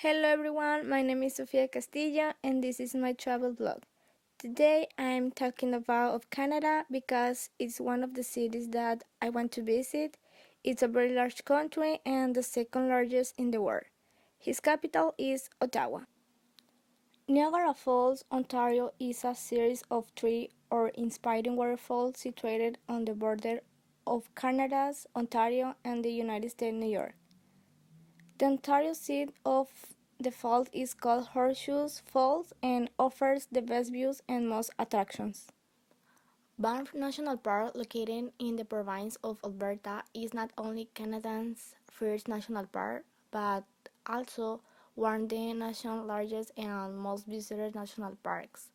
Hello everyone, my name is Sofia Castillo and this is my travel blog. Today I'm talking about Canada because it's one of the cities that I want to visit. It's a very large country and the second largest in the world. Its capital is Ottawa. Niagara Falls, Ontario is a series of three awe-inspiring waterfalls situated on the border of Canada's Ontario and the United States, New York. The Ontario seat of the falls is called Horseshoe Falls and offers the best views and most attractions. Banff National Park, located in the province of Alberta, is not only Canada's first national park, but also one of the nation's largest and most visited national parks.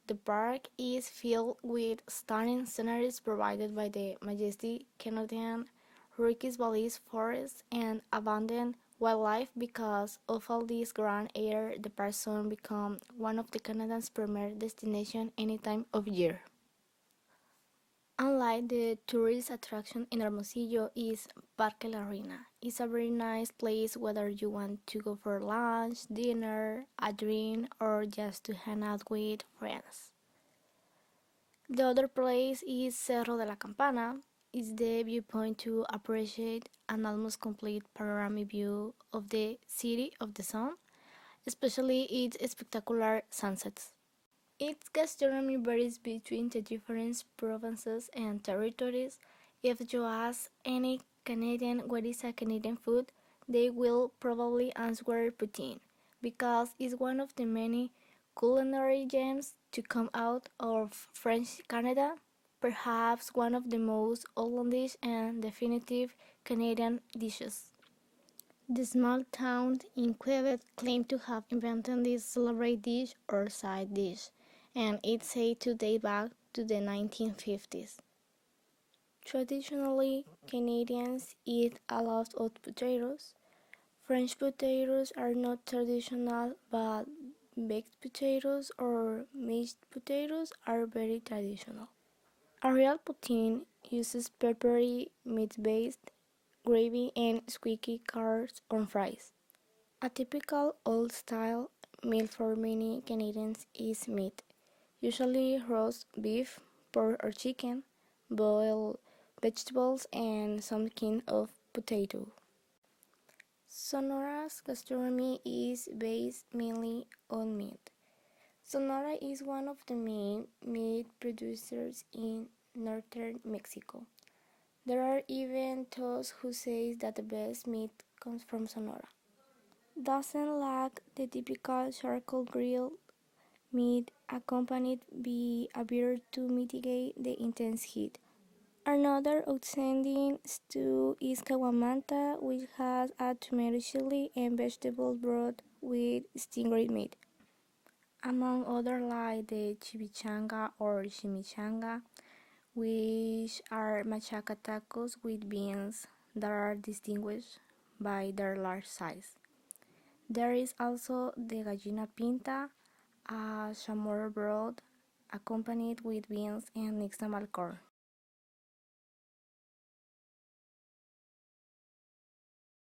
The park is filled with stunning sceneries provided by the majestic Canadian Rockies Valleys forests and abundant wildlife. Because of all this grand air, the park soon become one of the Canada's premier destinations any time of year. Unlike the tourist attraction in Hermosillo is Parque La Reina. It's a very nice place whether you want to go for lunch, dinner, a drink, or just to hang out with friends. The other place is Cerro de la Campana. It's the viewpoint to appreciate an almost complete panoramic view of the City of the Sun, especially its spectacular sunsets. Its gastronomy varies between the different provinces and territories. If you ask any Canadian what is a Canadian food, they will probably answer poutine, because it's one of the many culinary gems to come out of French Canada, perhaps one of the most outlandish and definitive Canadian dishes. The small town in Quebec claimed to have invented this celebrated dish or side dish, and it's said to date back to the 1950s. Traditionally, Canadians eat a lot of potatoes. French potatoes are not traditional, but baked potatoes or mashed potatoes are very traditional. A real poutine uses peppery, meat-based gravy and squeaky carbs on fries. A typical old-style meal for many Canadians is meat, usually roast beef, pork or chicken, boiled vegetables, and some kind of potato. Sonora's gastronomy is based mainly on meat. Sonora is one of the main meat producers in northern Mexico. There are even those who say that the best meat comes from Sonora. Doesn't lack the typical charcoal grilled meat accompanied by a beer to mitigate the intense heat. Another outstanding stew is kawamanta, which has a tomato chili and vegetable broth with stingray meat. Among others like the chimichanga or chimichanga, which are machaca tacos with beans that are distinguished by their large size. There is also the gallina pinta, a chamoy broth accompanied with beans and nixtamal corn.